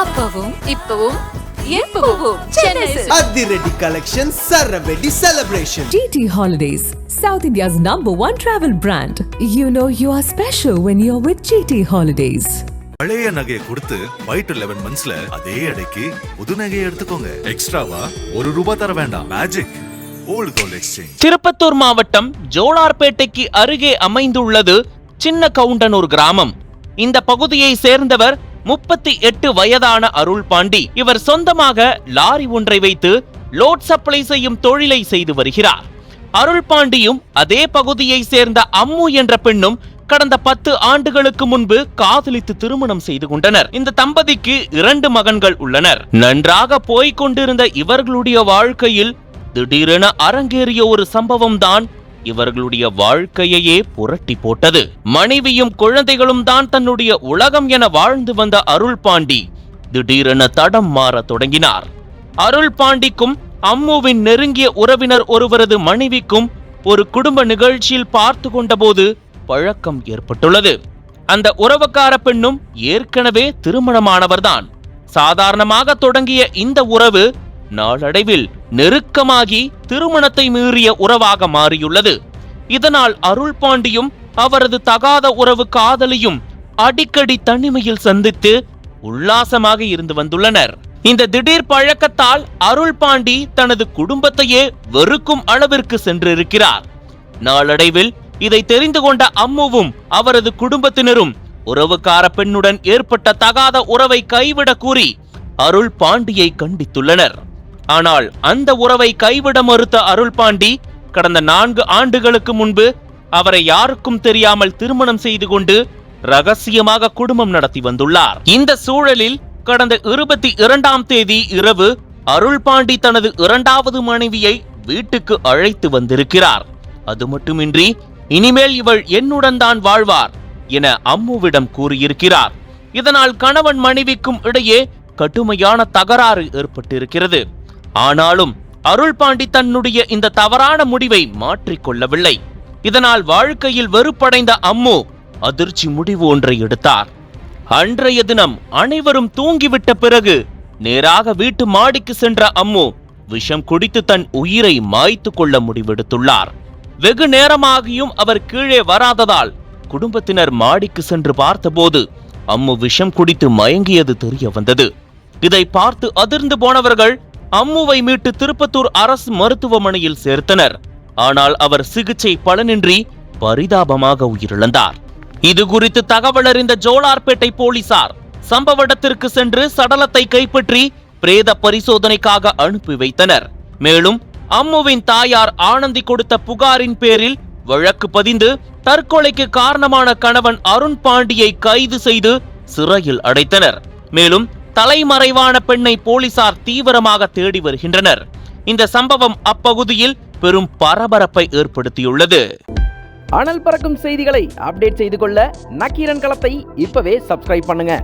அப்பவும் இப்பவும் எப்பவும் சென்னை அதிரடி கலெக்ஷன் சரவெடி celebration. GT Holidays, South India's #1 travel brand. You know you are special when you're with GT Holidays. பழைய நகையை கொடுத்து White 11 monthsல அதே அடைக்கு புது நகையை எடுத்துக்கோங்க. எக்ஸ்ட்ராவா ₹1 தர வேண்டாம். Magic old gold exchange. Tirupattur மாவட்டம் ஜோலார்பேட்டைக்கு அருகே அமைந்துள்ளது சின்ன கவுண்டனூர் கிராமம். இந்த பகுதியை சேர்ந்தவர் 38 வயதான அருள் பாண்டி. இவர் சொந்தமாக லாரி ஒன்றை வைத்து லோட் சப்ளை செய்யும் தொழிலை செய்து வருகிறார். அருள் பாண்டியும் அதே பகுதியை சேர்ந்த அம்மு என்ற பெண்ணும் கடந்த 10 ஆண்டுகளுக்கு முன்பு காதலித்து திருமணம் செய்து கொண்டனர். இந்த தம்பதிக்கு 2 மகன்கள் உள்ளனர். நன்றாக போய்க் கொண்டிருந்த இவர்களுடைய வாழ்க்கையில் திடீரென அரங்கேறிய ஒரு சம்பவம் தான் இவர்களுடைய வாழ்க்கையையே புரட்டி போட்டது. மனைவியும் குழந்தைகளும் தான் தன்னுடைய உலகம் என வாழ்ந்து வந்த அருள் பாண்டி திடீரென தடம் மாற தொடங்கினார். அருள் பாண்டிக்கும் அம்முவின் நெருங்கிய உறவினர் ஒருவரது மனைவிக்கும் ஒரு குடும்ப நிகழ்ச்சியில் பார்த்து கொண்ட போது பழக்கம் ஏற்பட்டுள்ளது. அந்த உறவுக்கார பெண்ணும் ஏற்கனவே திருமணமானவர்தான். சாதாரணமாக தொடங்கிய இந்த உறவு நாளடைவில் நெருக்கமாகி திருமணத்தை மீறிய உறவாக மாறியுள்ளது. இதனால் அருள் பாண்டியும் அவரது தகாத உறவு காதலியும் அடிக்கடி தனிமையில் சந்தித்து உல்லாசமாக இருந்து வந்துள்ளனர். இந்த திடீர் பழக்கத்தால் அருள் பாண்டி தனது குடும்பத்தையே வெறுக்கும் அளவிற்கு சென்றிருக்கிறார். நாளடைவில் இதை தெரிந்து கொண்ட அம்முவும் அவரது குடும்பத்தினரும் உறவுக்கார பெண்ணுடன் ஏற்பட்ட தகாத உறவை கைவிட கூறி அருள் பாண்டியை கண்டித்துள்ளனர். ஆனால் அந்த உறவை கைவிட மறுத்த அருள் பாண்டி கடந்த 4 ஆண்டுகளுக்கு முன்பு அவரை யாருக்கும் தெரியாமல் திருமணம் செய்து கொண்டு ரகசியமாக குடும்பம் நடத்தி வந்துள்ளார். இந்த சூழலில் கடந்த 22ஆம் தேதி இரவு அருள் பாண்டி தனது 2வது மனைவியை வீட்டுக்கு அழைத்து வந்திருக்கிறார். அது மட்டுமின்றி இனிமேல் இவள் என்னுடன் தான் வாழ்வார் என அம்முவிடம் கூறியிருக்கிறார். இதனால் கணவன் மனைவிக்கும் இடையே கடுமையான தகராறு ஏற்பட்டிருக்கிறது. ஆனாலும் அருள் பாண்டி தன்னுடைய இந்த தவறான முடிவை மாற்றிக்கொள்ளவில்லை. இதனால் வாழ்க்கையில் வெறுப்படைந்த அம்மு அதிர்ச்சி முடிவு ஒன்றை எடுத்தார். அன்றைய தினம் அனைவரும் தூங்கிவிட்ட பிறகு நேராக வீட்டு மாடிக்கு சென்ற அம்மு விஷம் குடித்து தன் உயிரை மாய்த்து கொள்ள முடிவெடுத்துள்ளார். வெகு நேரமாகியும் அவர் கீழே வராததால் குடும்பத்தினர் மாடிக்கு சென்று பார்த்தபோது அம்மு விஷம் குடித்து மயங்கியது தெரிய வந்தது. இதை பார்த்து அதிர்ந்து போனவர்கள் அம்முவை மீட்டு திருப்பத்தூர் அரசு மருத்துவமனையில் சேர்த்தனர். ஆனால் அவர் சிகிச்சை பலனின்றி பரிதாபமாக உயிரிழந்தார். இது குறித்து தகவல் அறிந்த ஜோலார்பேட்டை போலீசார் சம்பவ இடத்திற்கு சென்று சடலத்தை கைப்பற்றி பிரேத பரிசோதனைக்காக அனுப்பி வைத்தனர். மேலும் அம்முவின் தாயார் ஆனந்தி கொடுத்த புகாரின் பேரில் வழக்கு பதிந்து தற்கொலைக்கு காரணமான கணவன் அருண் பாண்டியை கைது செய்து சிறையில் அடைத்தனர். மேலும் தலைமறைவான பெண்ணை போலீசார் தீவிரமாக தேடி வருகின்றனர். இந்த சம்பவம் அப்பகுதியில் பெரும் பரபரப்பை ஏற்படுத்தியுள்ளது. அனல் பறக்கும் செய்திகளை அப்டேட் செய்து கொள்ள நக்கீரன் களத்தை இப்பவே சப்ஸ்கிரைப் பண்ணுங்க.